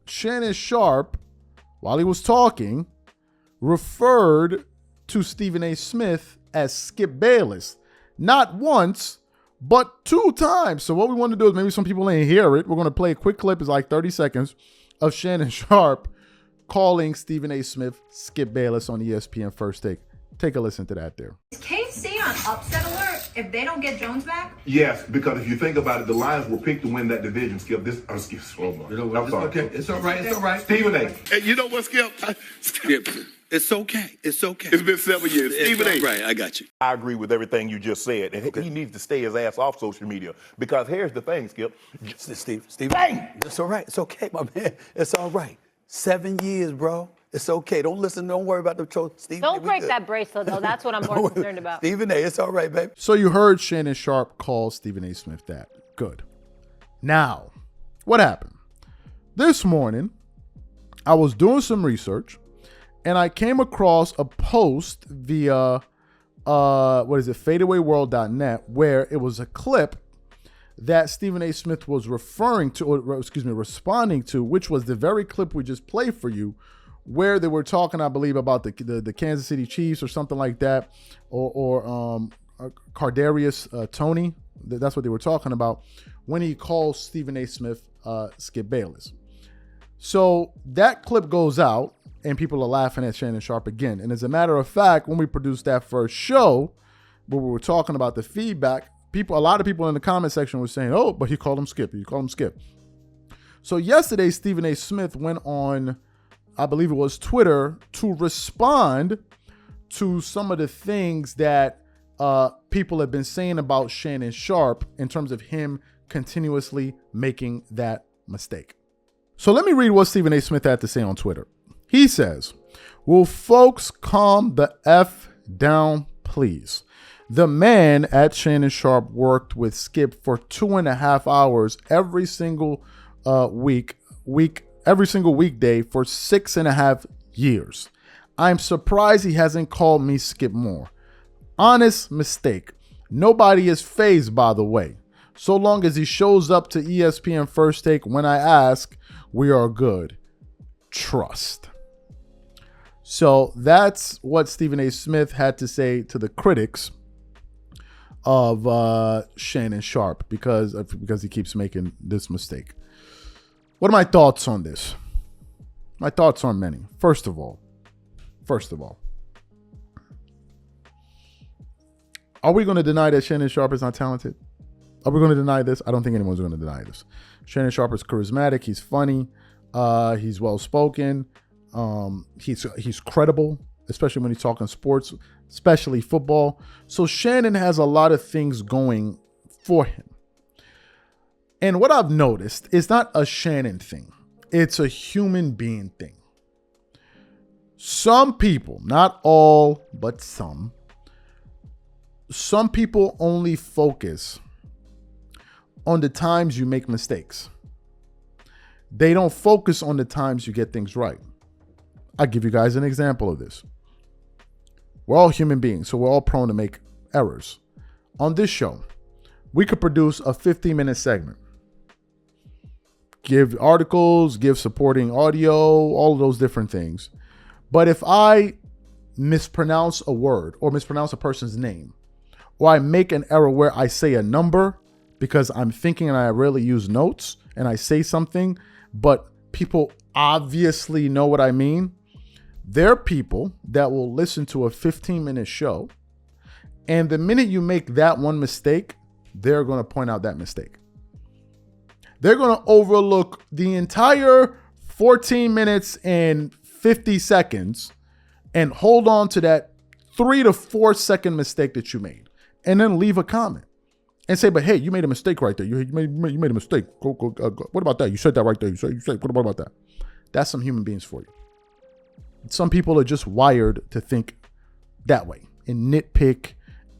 Shannon Sharpe, while he was talking, referred to Stephen A. Smith as Skip Bayless. Not once, but 2 times. So what we want to do is, maybe some people ain't hear it. We're going to play a quick clip. It's like 30 seconds of Shannon Sharpe calling Stephen A. Smith Skip Bayless on ESPN First Take. Take a listen to that there. Is KC on upset alert if they don't get Jones back? Yes, because if you think about it, the Lions were picked to win that division. Skip, Skip. Oh my. You know what? I'm sorry. Okay, it's all right. It's all right. Stephen A. Hey, you know what, Skip? Skip. It's okay. It's okay. It's been 7 years. Stephen A. Right, I got you. I agree with everything you just said, and he needs to stay his ass off social media, because here's the thing, Skip. Steve, bang! It's all right. It's okay, my man. It's all right. 7 years, bro. It's okay. Don't listen. Don't worry about the troll. Steve, don't break that bracelet, though. That's what I'm more concerned about. Stephen A., it's all right, baby. So you heard Shannon Sharpe call Stephen A. Smith that. Good. Now, what happened? This morning, I was doing some research, and I came across a post via, fadeawayworld.net, where it was a clip that Stephen A. Smith was responding to, which was the very clip we just played for you, where they were talking, I believe, about the Kansas City Chiefs or something like that, or Kadarius Toney. That's what they were talking about when he calls Stephen A. Smith Skip Bayless. So that clip goes out, and people are laughing at Shannon Sharpe again. And as a matter of fact, when we produced that first show, where we were talking about the feedback, a lot of people in the comment section were saying, "Oh, but he called him Skip. So yesterday, Stephen A. Smith went on, I believe it was Twitter, to respond to some of the things that people have been saying about Shannon Sharpe in terms of him continuously making that mistake. So let me read what Stephen A. Smith had to say on Twitter. He says, "Will folks calm the F down, please? The man at Shannon Sharpe worked with Skip for 2.5 hours every single every single weekday for 6.5 years. I'm surprised he hasn't called me Skip more. Honest mistake. Nobody is fazed, by the way. So long as he shows up to ESPN First Take when I ask, we are good. Trust." So that's what Stephen A. Smith had to say to the critics of Shannon Sharpe because he keeps making this mistake. What are my thoughts on this? My thoughts are many. First of all, are we going to deny that Shannon Sharpe is not talented? Are we going to deny this? I don't think anyone's going to deny this. Shannon Sharpe is charismatic. He's funny. He's well-spoken. He's credible, especially when he's talking sports, especially football. So Shannon has a lot of things going for him. And what I've noticed is not a Shannon thing. It's a human being thing. Some people, not all, but some people only focus on the times you make mistakes. They don't focus on the times you get things right. I'll give you guys an example of this. We're all human beings, so we're all prone to make errors. On this show, we could produce a 15-minute segment. Give articles, give supporting audio, all of those different things. But if I mispronounce a word or mispronounce a person's name, or I make an error where I say a number because I'm thinking and I rarely use notes and I say something, but people obviously know what I mean, there are people that will listen to a 15-minute show, and the minute you make that one mistake, they're going to point out that mistake. They're going to overlook the entire 14 minutes and 50 seconds and hold on to that 3 to 4 second mistake that you made, and then leave a comment and say, "But hey, you made a mistake right there. You made a mistake. Go. What about that? You said that right there. You said what about that?" That's some human beings for you. Some people are just wired to think that way and nitpick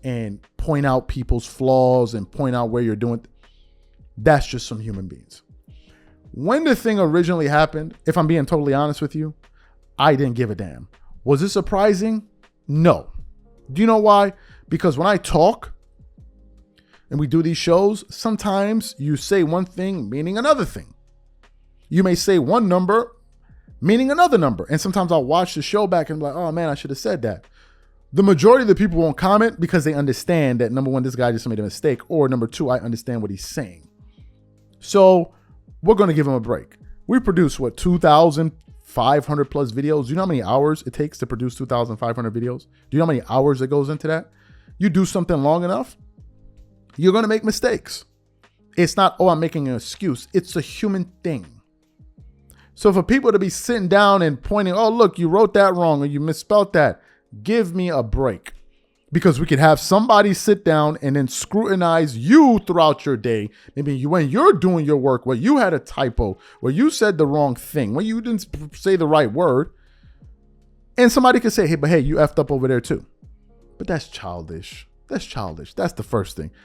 and point out people's flaws and point out where you're doing. That's just some human beings. When the thing originally happened, if I'm being totally honest with you, I didn't give a damn. Was it surprising? No. Do you know why? Because when I talk and we do these shows, sometimes you say one thing meaning another thing. You may say one number meaning another number. And sometimes I'll watch the show back and be like, oh man, I should have said that. The majority of the people won't comment because they understand that, number one, this guy just made a mistake, or number two, I understand what he's saying. So we're going to give him a break. We produce, 2,500 plus videos. Do you know how many hours it takes to produce 2,500 videos? Do you know how many hours that goes into that? You do something long enough, you're going to make mistakes. It's not, oh, I'm making an excuse. It's a human thing. So for people to be sitting down and pointing, oh, look, you wrote that wrong or you misspelled that, give me a break. Because we could have somebody sit down and then scrutinize you throughout your day. Maybe when you're doing your work, where you had a typo, where you said the wrong thing, when you didn't say the right word. And somebody could say, hey, but hey, you effed up over there too. But that's childish. That's childish. That's the first thing.